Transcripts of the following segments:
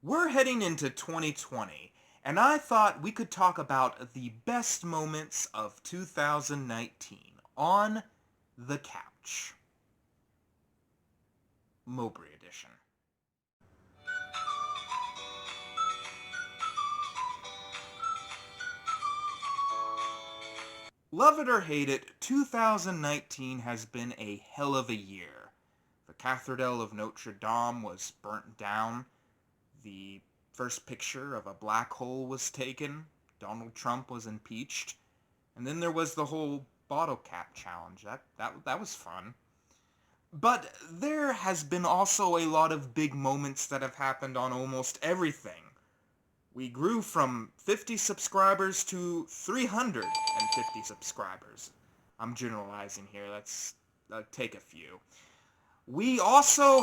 We're heading into 2020, and I thought we could talk about the best moments of 2019 on the couch. Mowbray edition. Love it or hate it, 2019 has been a hell of a year. The Cathedral of Notre Dame was burnt down. The first picture of a black hole was taken. Donald Trump was impeached. And then there was the whole bottle cap challenge. That was fun. But there has been also a lot of big moments that have happened on almost everything. We grew from 50 subscribers to 350 subscribers. I'm generalizing here. Let's take a few. We also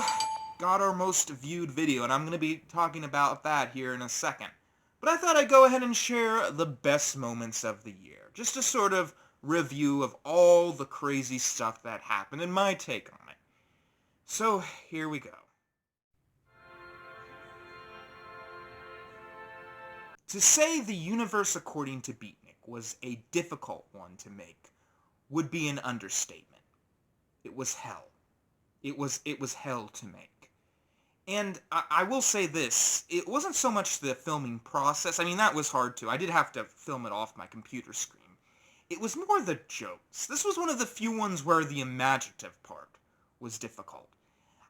got our most viewed video, and I'm going to be talking about that here in a second. But I thought I'd go ahead and share the best moments of the year. Just a sort of review of all the crazy stuff that happened and my take on it. So, here we go. To say The Universe According to Beatnik was a difficult one to make would be an understatement. It was hell. It was hell to make. And I will say this, it wasn't so much the filming process. I mean, that was hard too. I did have to film it off my computer screen. It was more the jokes. This was one of the few ones where the imaginative part was difficult.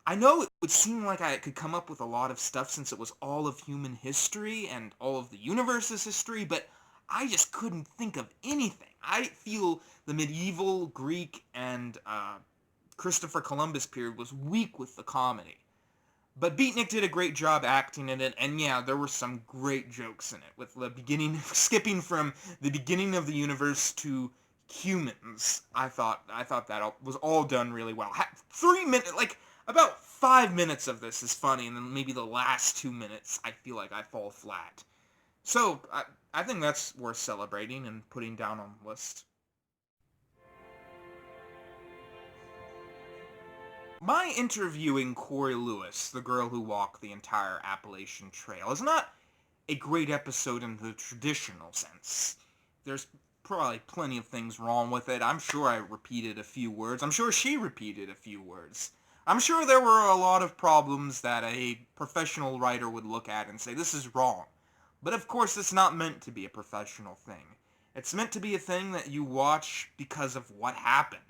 I know it would seem like I could come up with a lot of stuff since it was all of human history and all of the universe's history, but I just couldn't think of anything. I feel the medieval Greek and Christopher Columbus period was weak with the comedy. But Beatnik did a great job acting in it, and yeah, there were some great jokes in it, with the beginning, skipping from the beginning of the universe to humans. I thought that was all done really well. 3 minutes, about 5 minutes of this is funny, and then maybe the last 2 minutes, I feel like I fall flat. So, I think that's worth celebrating and putting down on the list. My interviewing Corey Lewis, the girl who walked the entire Appalachian Trail, is not a great episode in the traditional sense. There's probably plenty of things wrong with it. I'm sure I repeated a few words. I'm sure she repeated a few words. I'm sure there were a lot of problems that a professional writer would look at and say, this is wrong. But of course, it's not meant to be a professional thing. It's meant to be a thing that you watch because of what happened.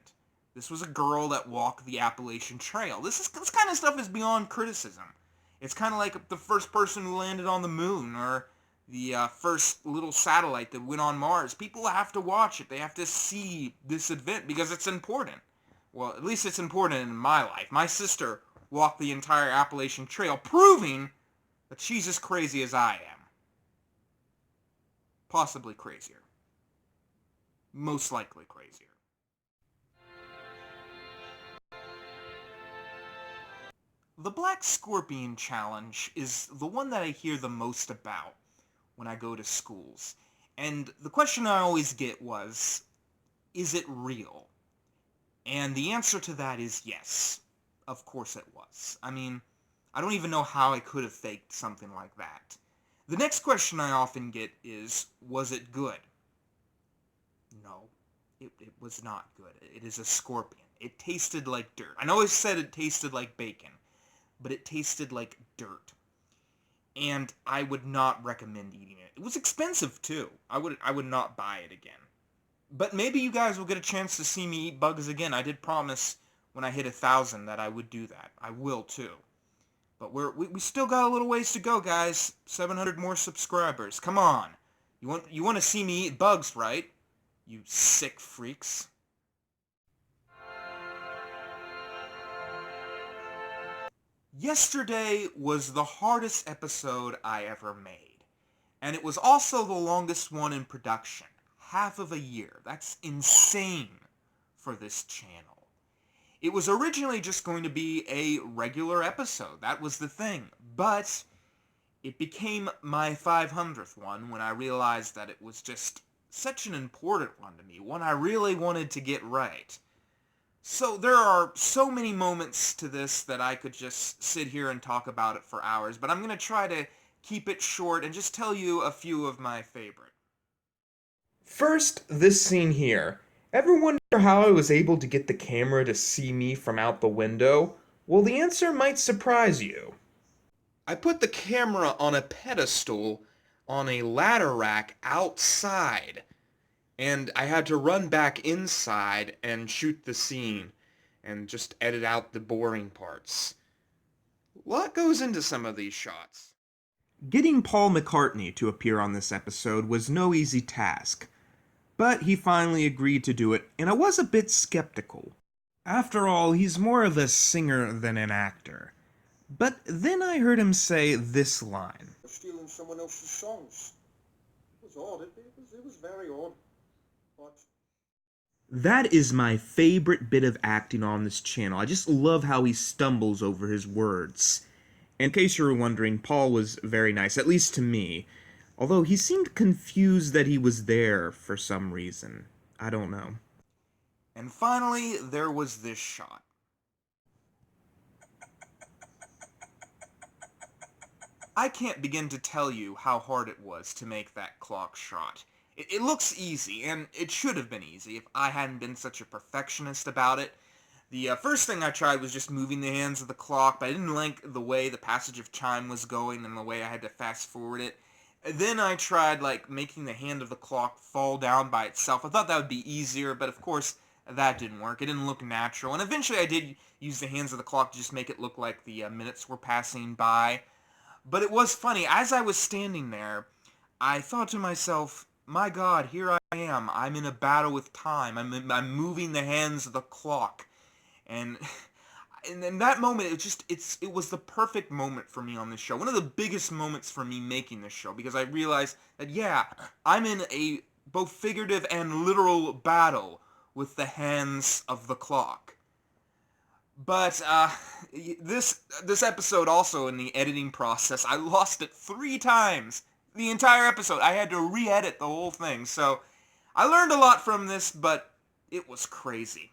This was a girl that walked the Appalachian Trail. This kind of stuff is beyond criticism. It's kind of like the first person who landed on the moon, or the first little satellite that went on Mars. People have to watch it. They have to see this event because it's important. Well, at least it's important in my life. My sister walked the entire Appalachian Trail, proving that she's as crazy as I am. Possibly crazier. Most likely crazier. The Black Scorpion Challenge is the one that I hear the most about when I go to schools. And the question I always get was, is it real? And the answer to that is yes. Of course it was. I mean, I don't even know how I could have faked something like that. The next question I often get is, was it good? No, it was not good. It is a scorpion. It tasted like dirt. I know I said it tasted like bacon, but it tasted like dirt. And I would not recommend eating it. It was expensive too. I would not buy it again. But maybe you guys will get a chance to see me eat bugs again. I did promise when I hit 1,000 that I would do that. I will too. But we still got a little ways to go, guys. 700 more subscribers. Come on. You want to see me eat bugs, right? You sick freaks. Yesterday was the hardest episode I ever made. And it was also the longest one in production. Half of a year. That's insane for this channel. It was originally just going to be a regular episode. That was the thing. But it became my 500th one when I realized that it was just such an important one to me. One I really wanted to get right. So there are so many moments to this that I could just sit here and talk about it for hours, but I'm going to try to keep it short and just tell you a few of my favorite. First, this scene here. Ever wonder how I was able to get the camera to see me from out the window? Well, the answer might surprise you. I put the camera on a pedestal on a ladder rack outside, and I had to run back inside and shoot the scene and just edit out the boring parts. What goes into some of these shots? Getting Paul McCartney to appear on this episode was no easy task, but he finally agreed to do it, and I was a bit skeptical. After all, he's more of a singer than an actor. But then I heard him say this line. Stealing someone else's songs. It was odd. It was very odd. But That is my favorite bit of acting on this channel. I just love how he stumbles over his words. In case you were wondering, Paul was very nice, at least to me. Although he seemed confused that he was there for some reason. I don't know. And finally, there was this shot. I can't begin to tell you how hard it was to make that clock shot. It looks easy, and it should have been easy if I hadn't been such a perfectionist about it. The first thing I tried was just moving the hands of the clock, but I didn't like the way the passage of time was going and the way I had to fast forward it. Then I tried, making the hand of the clock fall down by itself. I thought that would be easier, but of course, that didn't work. It didn't look natural. And eventually I did use the hands of the clock to just make it look like the minutes were passing by. But it was funny. As I was standing there, I thought to myself, my God, here I am. I'm in a battle with time. I'm moving the hands of the clock. And in that moment, it was the perfect moment for me on this show. One of the biggest moments for me making this show, because I realized that, yeah, I'm in a both figurative and literal battle with the hands of the clock. But this episode also, in the editing process, I lost it 3 times. The entire episode. I had to re-edit the whole thing. So I learned a lot from this, but it was crazy.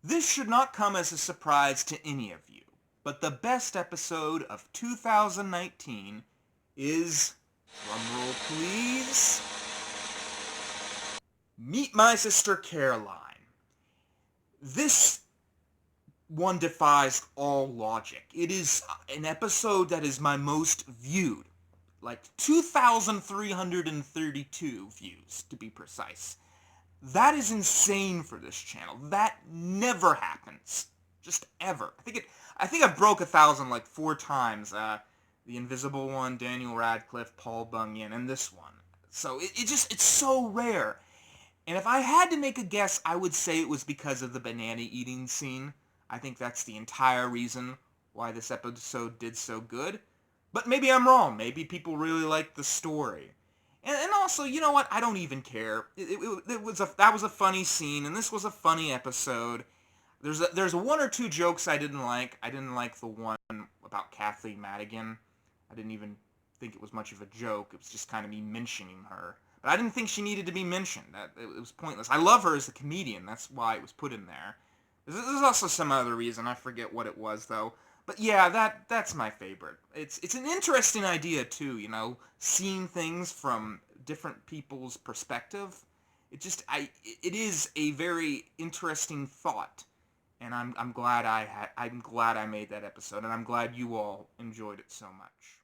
This should not come as a surprise to any of you, but the best episode of 2019 is, drumroll please, Meet My Sister Caroline. This one defies all logic. It is an episode that is my most viewed. 2,332 views, to be precise. That is insane for this channel. That never happens. Just ever. I think I've broke 1,000 4 times. The Invisible One, Daniel Radcliffe, Paul Bunyan, and this one. So it's so rare. And if I had to make a guess, I would say it was because of the banana eating scene. I think that's the entire reason why this episode did so good. But maybe I'm wrong. Maybe people really liked the story. And also, you know what? I don't even care. That was a funny scene, and this was a funny episode. There's 1 or 2 jokes I didn't like. I didn't like the one about Kathleen Madigan. I didn't even think it was much of a joke. It was just kind of me mentioning her. But I didn't think she needed to be mentioned. It was pointless. I love her as a comedian. That's why it was put in there. There's also some other reason. I forget what it was, though. But yeah, that's my favorite. It's an interesting idea, too, seeing things from different people's perspective. It is a very interesting thought. And I'm glad I made that episode, and I'm glad you all enjoyed it so much.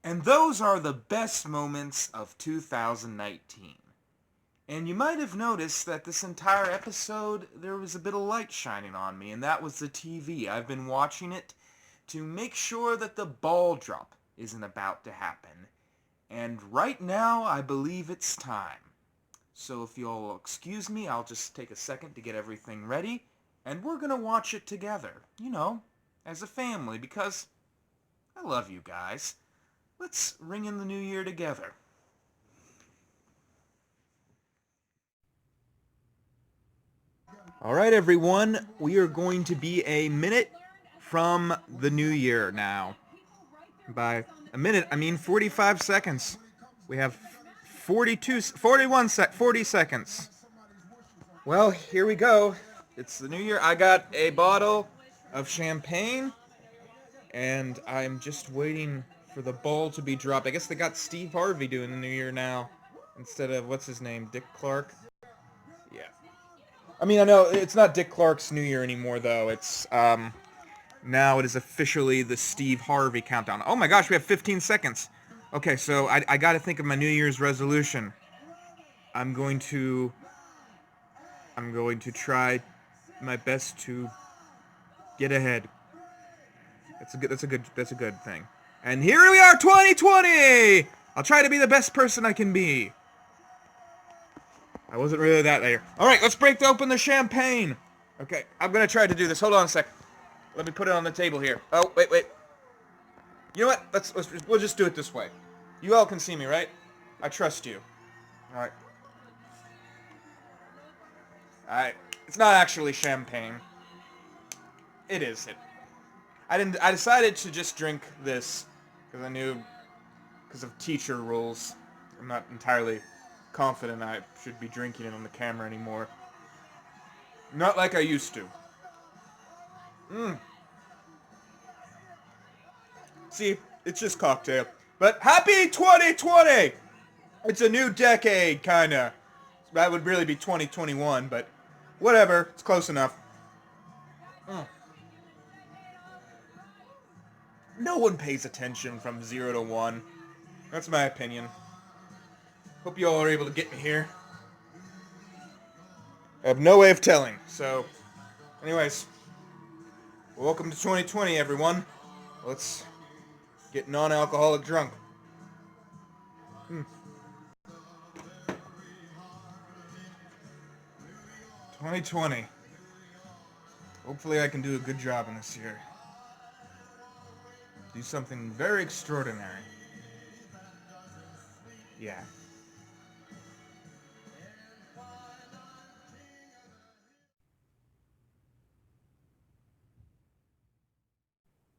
And those are the best moments of 2019. And you might have noticed that this entire episode, there was a bit of light shining on me, and that was the TV. I've been watching it to make sure that the ball drop isn't about to happen. And right now, I believe it's time. So if you'll excuse me, I'll just take a second to get everything ready, and we're gonna watch it together, as a family, because I love you guys. Let's ring in the new year together. All right, everyone, we are going to be a minute from the new year now. By a minute, I mean 45 seconds. We have 40 seconds. Well, here we go. It's the new year. I got a bottle of champagne, and I'm just waiting for the ball to be dropped. I guess they got Steve Harvey doing the new year now instead of, what's his name, Dick Clark? Yeah. I mean, I know it's not Dick Clark's new year anymore, though. It's, now it is officially the Steve Harvey countdown. Oh my gosh, we have 15 seconds. Okay, so I gotta think of my New Year's resolution. I'm going to try my best to get ahead. That's a good thing. And here we are, 2020! I'll try to be the best person I can be. I wasn't really that there. Alright, let's break open the champagne. Okay, I'm gonna try to do this. Hold on a sec. Let me put it on the table here. Oh, wait. You know what? We'll just do it this way. You all can see me, right? I trust you. Alright. Alright. It's not actually champagne. It is. I decided to just drink this because I knew, because of teacher rules, I'm not entirely confident I should be drinking it on the camera anymore. Not like I used to. See, it's just cocktail. But happy 2020! It's a new decade, kinda. That would really be 2021, but whatever. It's close enough. No one pays attention from 0 to 1. That's my opinion. Hope you all are able to get me here. I have no way of telling, so... Anyways. Welcome to 2020, everyone. Let's get non-alcoholic drunk. 2020. Hopefully I can do a good job in this year. Do something very extraordinary. Yeah.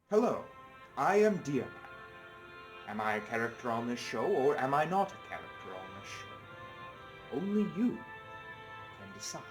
Hello, I am Diaman. Am I a character on this show, or am I not a character on this show? Only you can decide.